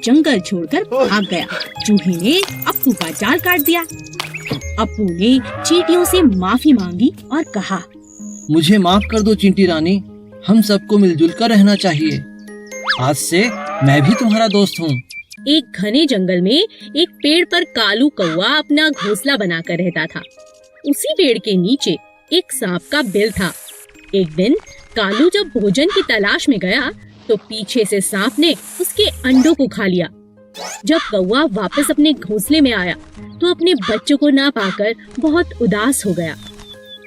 जंगल छोड़कर भाग गया। चूहे ने अप्पू का जाल काट दिया। अप्पू ने चींटियों से माफी मांगी और कहा, मुझे माफ कर दो चींटी रानी, हम सबको मिलजुल कर रहना चाहिए। आज से मैं भी तुम्हारा दोस्त हूँ। एक घने जंगल में एक पेड़ पर कालू कौवा अपना घोंसला बनाकर रहता था। उसी पेड़ के नीचे एक सांप का बिल था। एक दिन कालू जब भोजन की तलाश में गया तो पीछे से सांप ने उसके अंडों को खा लिया। जब कौवा वापस अपने घोंसले में आया तो अपने बच्चों को ना पाकर बहुत उदास हो गया।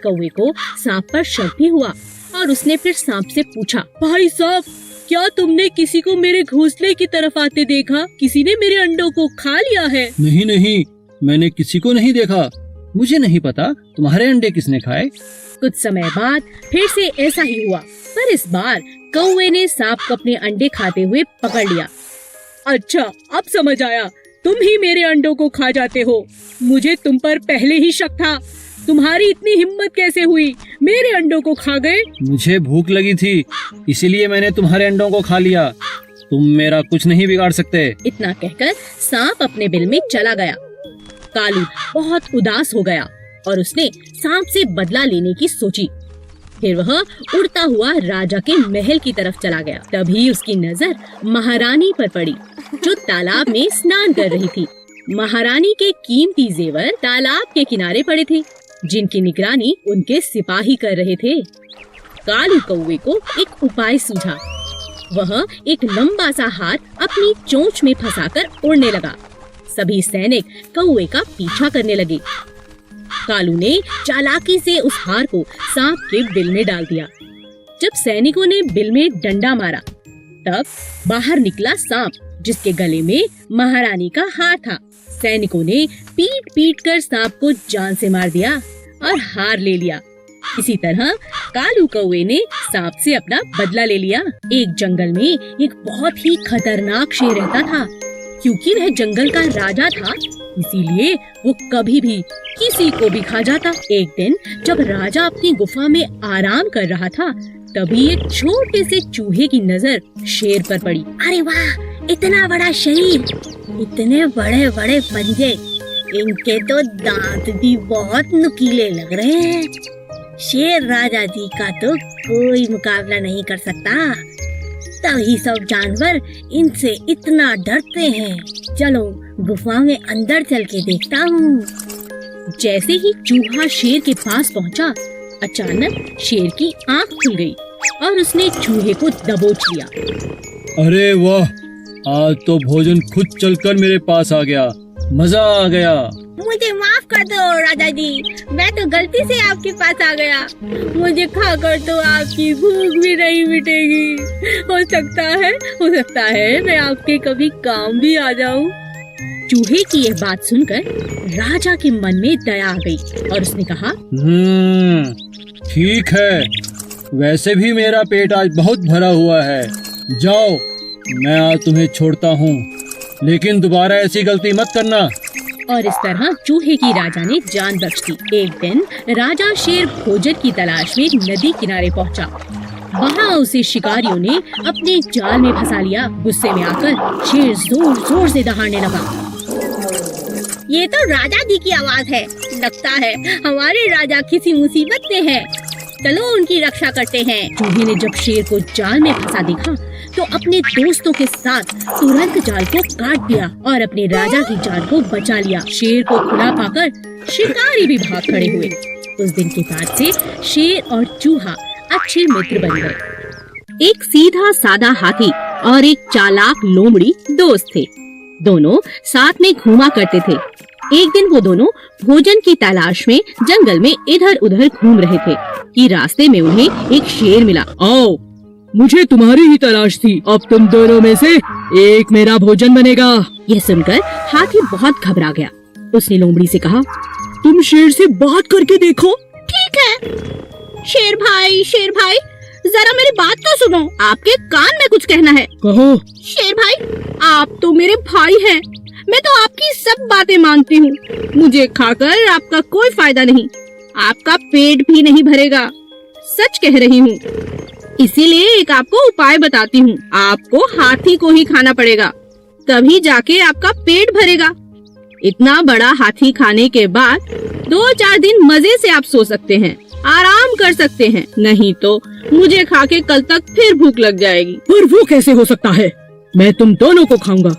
कौवे को सांप पर शक भी हुआ और उसने फिर सांप से पूछा, भाई सांप, क्या तुमने किसी को मेरे घोंसले की तरफ आते देखा? किसी ने मेरे अंडों को खा लिया है? नहीं नहीं, मैंने किसी को नहीं देखा। मुझे नहीं पता तुम्हारे अंडे किसने खाए। कुछ समय बाद फिर से ऐसा ही हुआ, पर इस बार कौवे ने सांप को अपने अंडे खाते हुए पकड़ लिया। अच्छा, अब समझ आया, तुम ही मेरे अंडों को खा जाते हो। मुझे तुम पर पहले ही शक था। तुम्हारी इतनी हिम्मत कैसे हुई? मेरे अंडों को खा गए। मुझे भूख लगी थी, इसीलिए मैंने तुम्हारे अंडों को खा लिया। तुम मेरा कुछ नहीं बिगाड़ सकते। इतना कहकर सांप अपने बिल में चला गया। कालू बहुत उदास हो गया और उसने सांप से बदला लेने की सोची। फिर वह उड़ता हुआ राजा के महल की तरफ चला गया। तभी उसकी नजर महारानी पर पड़ी, जो तालाब में स्नान कर रही थी। महारानी के कीमती जेवर तालाब के किनारे पड़े थे, जिनकी निगरानी उनके सिपाही कर रहे थे। कालू कौवे को एक उपाय सूझा। वह एक लंबा सा हार अपनी चोंच में फंसाकर उड़ने लगा। सभी सैनिक कौवे का पीछा करने लगे। कालू ने चालाकी से उस हार को सांप के बिल में डाल दिया। जब सैनिकों ने बिल में डंडा मारा, तब बाहर निकला सांप, जिसके गले में महारानी का हार था। सैनिकों ने पीट पीट कर सांप को जान से मार दिया और हार ले लिया। इसी तरह कालू कौवे ने सांप से अपना बदला ले लिया। एक जंगल में एक बहुत ही खतरनाक शेर रहता था। क्योंकि वह जंगल का राजा था, इसीलिए वो कभी भी किसी को भी खा जाता। एक दिन जब राजा अपनी गुफा में आराम कर रहा था, तभी एक छोटे से चूहे की नजर शेर पर पड़ी। अरे वाह, इतना बड़ा शरीर, इतने बड़े बड़े पंजे, इनके तो दांत भी बहुत नुकीले लग रहे हैं। शेर राजा जी का तो कोई मुकाबला नहीं कर सकता। तभी सब जानवर इनसे इतना डरते हैं। चलो गुफा में अंदर चल के देखता हूँ। जैसे ही चूहा शेर के पास पहुँचा, अचानक शेर की आंख खुल गई और उसने चूहे को दबोच लिया। अरे वाह, आज तो भोजन खुद चलकर मेरे पास आ गया। मजा आ गया। मुझे माफ कर दो राजा जी, मैं तो गलती से आपके पास आ गया। मुझे खाकर तो आपकी भूख भी नहीं मिटेगी। हो सकता है मैं आपके कभी काम भी आ जाऊं। चूहे की यह बात सुनकर राजा के मन में दया आ गई और उसने कहा, ठीक है, वैसे भी मेरा पेट आज बहुत भरा हुआ है। जाओ, मैं आज तुम्हें छोड़ता हूँ, लेकिन दोबारा ऐसी गलती मत करना। और इस तरह चूहे की राजा ने जान बख्श दी। एक दिन राजा शेर भोजन की तलाश में नदी किनारे पहुंचा। वहाँ उसे शिकारियों ने अपने जाल में फंसा लिया। गुस्से में आकर शेर जोर जोर से दहाड़ने लगा। ये तो राजा जी की आवाज है। लगता है हमारे राजा किसी मुसीबत में है। चलो उनकी रक्षा करते हैं। चूहे ने जब शेर को जाल में फंसा देखा तो अपने दोस्तों के साथ तुरंत जाल को काट दिया और अपने राजा की जान को बचा लिया। शेर को खुला पाकर शिकारी भी भाग खड़े हुए। उस दिन के बाद से शेर और चूहा अच्छे मित्र बन गए। एक सीधा सादा हाथी और एक चालाक लोमड़ी दोस्त थे। दोनों साथ में घूमा करते थे। एक दिन वो दोनों भोजन की तलाश में जंगल में इधर उधर घूम रहे थे कि रास्ते में उन्हें एक शेर मिला। आओ, मुझे तुम्हारी ही तलाश थी। अब तुम दोनों में से एक मेरा भोजन बनेगा। यह सुनकर हाथी बहुत घबरा गया। उसने लोमड़ी से कहा, तुम शेर से बात करके देखो। ठीक है। शेर भाई, जरा मेरी बात तो सुनो। आपके कान में कुछ कहना है। कहो। शेर भाई, आप तो मेरे भाई हैं। मैं तो आपकी सब बातें मानती हूँ। मुझे खाकर आपका कोई फायदा नहीं। आपका पेट भी नहीं भरेगा। सच कह रही हूँ। इसीलिए एक आपको उपाय बताती हूँ। आपको हाथी को ही खाना पड़ेगा। तभी जाके आपका पेट भरेगा। इतना बड़ा हाथी खाने के बाद 2-4 दिन मजे से आप सो सकते हैं, आराम कर सकते हैं, नहीं तो मुझे खा के कल तक फिर भूख लग जाएगी। पर वो कैसे हो सकता है? मैं तुम दोनों को खाऊंगा।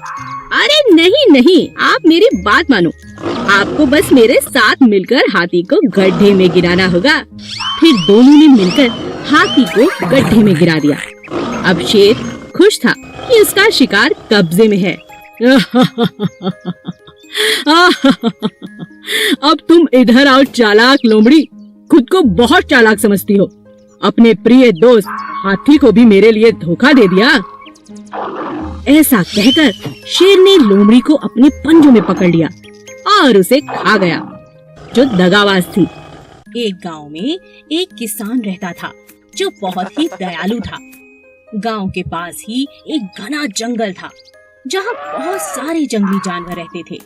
अरे नहीं, आप मेरी बात मानो। आपको बस मेरे साथ मिलकर हाथी को गड्ढे में गिराना होगा। फिर दोनों ने मिलकर हाथी को गड्ढे में गिरा दिया। अब शेर खुश था कि उसका शिकार कब्जे में है। अब तुम इधर आओ चालाक लोमड़ी, खुद को बहुत चालाक समझती हो। अपने प्रिय दोस्त हाथी को भी मेरे लिए धोखा दे दिया। ऐसा कहकर शेर ने लोमड़ी को अपने पंजों में पकड़ लिया और उसे खा गया, जो दगाबाज थी। एक गांव में एक किसान रहता था जो बहुत ही दयालु था। गांव के पास ही एक घना जंगल था जहां बहुत सारे जंगली जानवर रहते थे।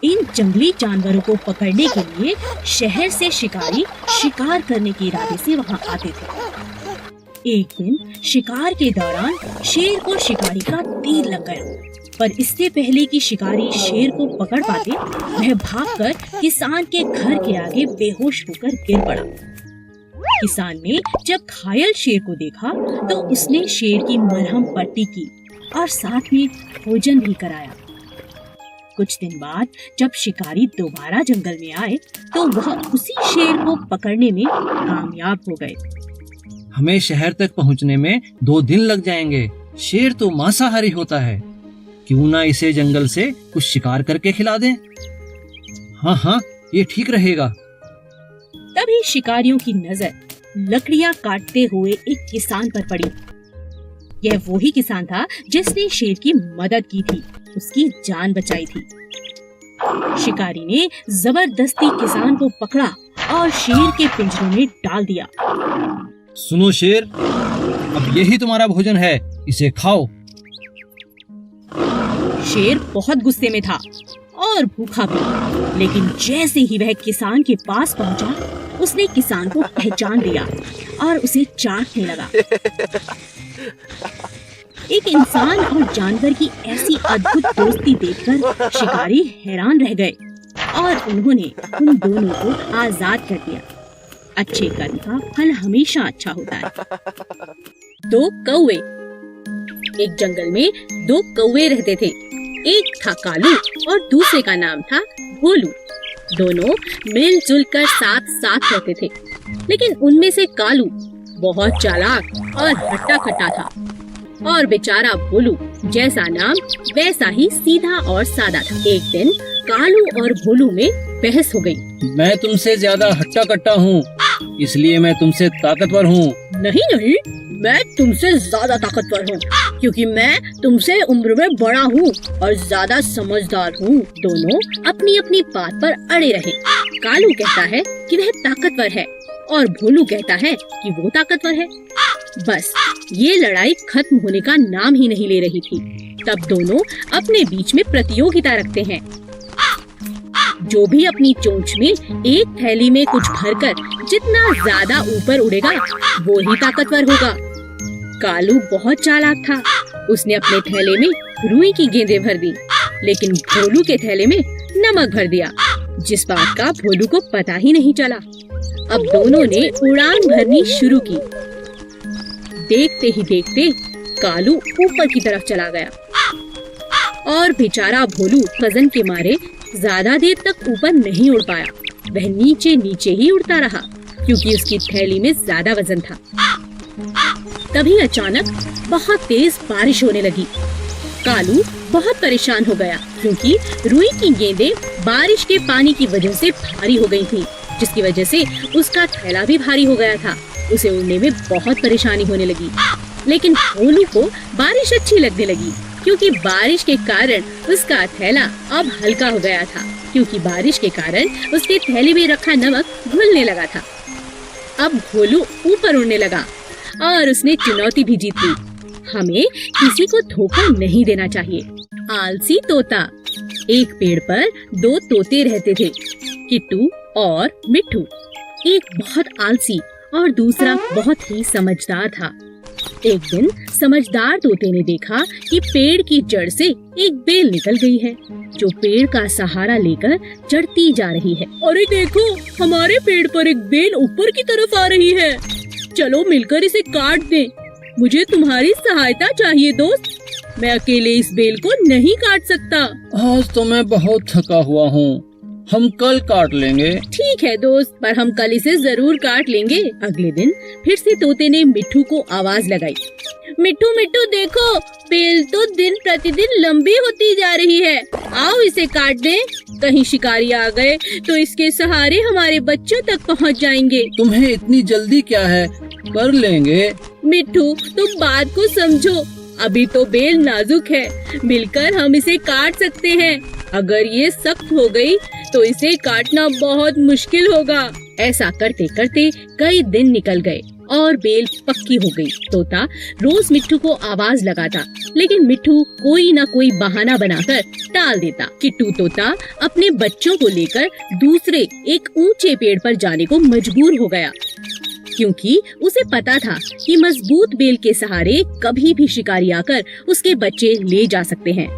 इन जंगली जानवरों को पकड़ने के लिए शहर से शिकारी शिकार करने के इरादे से वहां आते थे। एक दिन शिकार के दौरान शेर को शिकारी का तीर लग गया, पर इससे पहले कि शिकारी शेर को पकड़ पाते, वह भागकर किसान के घर के आगे बेहोश होकर गिर पड़ा। किसान ने जब घायल शेर को देखा तो उसने शेर की मरहम पट्टी की और साथ में भोजन भी कराया। कुछ दिन बाद जब शिकारी दोबारा जंगल में आए तो वह उसी शेर को पकड़ने में कामयाब हो गए। हमें शहर तक पहुंचने में 2 दिन लग जाएंगे। शेर तो मांसाहारी होता है, क्यों ना इसे जंगल से कुछ शिकार करके खिला दें। हाँ, ये ठीक रहेगा। तभी शिकारियों की नजर लकड़ियां काटते हुए एक किसान पर पड़ी। यह वही किसान था जिसने शेर की मदद की थी, उसकी जान बचाई थी। शिकारी ने जबरदस्ती किसान को पकड़ा और शेर के पिंजरे में डाल दिया। सुनो शेर, अब यही तुम्हारा भोजन है, इसे खाओ। शेर बहुत गुस्से में था और भूखा भी, लेकिन जैसे ही वह किसान के पास पहुंचा, उसने किसान को पहचान लिया और उसे चाटने लगा। एक इंसान और जानवर की ऐसी अद्भुत दोस्ती देखकर शिकारी हैरान रह गए और उन्होंने उन दोनों को आजाद कर दिया। अच्छे कर्म का फल हमेशा अच्छा होता है। 2 कौवे। एक जंगल में 2 कौवे रहते थे। एक था कालू और दूसरे का नाम था भोलू। दोनों मिलजुल कर साथ रहते थे, लेकिन उनमें से कालू बहुत चालाक और हट्टा-कट्टा था और बेचारा भोलू जैसा नाम वैसा ही सीधा और सादा था। एक दिन कालू और भोलू में बहस हो गई। मैं तुमसे ज्यादा हट्टा कट्टा हूँ, इसलिए मैं तुमसे ताकतवर हूँ। नहीं, मैं तुमसे ज्यादा ताकतवर हूँ, क्योंकि मैं तुमसे उम्र में बड़ा हूँ और ज्यादा समझदार हूँ। दोनों अपनी अपनी बात पर अड़े रहे। कालू कहता है कि वह ताकतवर है और भोलू कहता है कि वो ताकतवर है। बस ये लड़ाई खत्म होने का नाम ही नहीं ले रही थी। तब दोनों अपने बीच में प्रतियोगिता रखते हैं। जो भी अपनी चोंच में एक थैली में कुछ भरकर जितना ज्यादा ऊपर उड़ेगा, वो ही ताकतवर होगा। कालू बहुत चालाक था। उसने अपने थैले में रुई की गेंदें भर दी, लेकिन भोलू के थैले में नमक भर दिया, जिस बात का भोलू को पता ही नहीं चला। अब दोनों ने उड़ान भरनी शुरू की। देखते ही देखते कालू ऊपर की तरफ चला गया और बेचारा भोलू वजन के मारे ज्यादा देर तक ऊपर नहीं उड़ पाया। वह नीचे नीचे ही उड़ता रहा, क्योंकि उसकी थैली में ज्यादा वजन था। तभी अचानक बहुत तेज बारिश होने लगी। कालू बहुत परेशान हो गया, क्योंकि रुई की गेंदें बारिश के पानी की वजह से भारी हो गई थी, जिसकी वजह से उसका थैला भी भारी हो गया था। उसे उड़ने में बहुत परेशानी होने लगी। लेकिन भोलू को बारिश अच्छी लगने लगी, क्योंकि बारिश के कारण उसका थैला अब हल्का हो गया था, क्योंकि बारिश के कारण उसके थैले में रखा नमक घुलने लगा था। अब भोलू ऊपर उड़ने लगा और उसने चुनौती भी जीत ली। हमें किसी को धोखा नहीं देना चाहिए। आलसी तोता। एक पेड़ पर 2 तोते रहते थे, किट्टू और मिट्ठू। एक बहुत आलसी और दूसरा बहुत ही समझदार था। एक दिन समझदार तोते ने देखा कि पेड़ की जड़ से एक बेल निकल गई है, जो पेड़ का सहारा लेकर चढ़ती जा रही है। अरे देखो, हमारे पेड़ पर एक बेल ऊपर की तरफ आ रही है। चलो मिलकर इसे काट दें। मुझे तुम्हारी सहायता चाहिए दोस्त। मैं अकेले इस बेल को नहीं काट सकता। आज तो मैं बहुत थका हुआ हूँ, हम कल काट लेंगे। ठीक है दोस्त, पर हम कल इसे जरूर काट लेंगे। अगले दिन फिर से तोते ने मिट्ठू को आवाज लगाई। मिट्ठू मिट्ठू देखो, बेल तो दिन प्रतिदिन लंबी होती जा रही है। आओ इसे काट दें। कहीं शिकारी आ गए तो इसके सहारे हमारे बच्चों तक पहुंच जाएंगे। तुम्हें इतनी जल्दी क्या है, कर लेंगे। मिट्ठू तुम बात को समझो, अभी तो बेल नाजुक है, मिलकर हम इसे काट सकते हैं। अगर ये सख्त हो गई तो इसे काटना बहुत मुश्किल होगा। ऐसा करते करते कई दिन निकल गए और बेल पक्की हो गई। तोता रोज मिट्ठू को आवाज लगाता, लेकिन मिट्ठू कोई न कोई बहाना बनाकर टाल देता। किट्टू तोता अपने बच्चों को लेकर दूसरे एक ऊंचे पेड़ पर जाने को मजबूर हो गया, क्योंकि उसे पता था कि मजबूत बेल के सहारे कभी भी शिकारी आकर उसके बच्चे ले जा सकते हैं।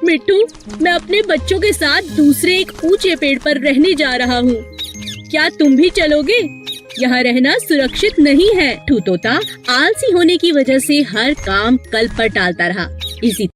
मिट्टू, मैं अपने बच्चों के साथ दूसरे एक ऊंचे पेड़ पर रहने जा रहा हूँ। क्या तुम भी चलोगे? यहाँ रहना सुरक्षित नहीं है। मिट्ठू तोता आलसी होने की वजह से हर काम कल पर टालता रहा। इसी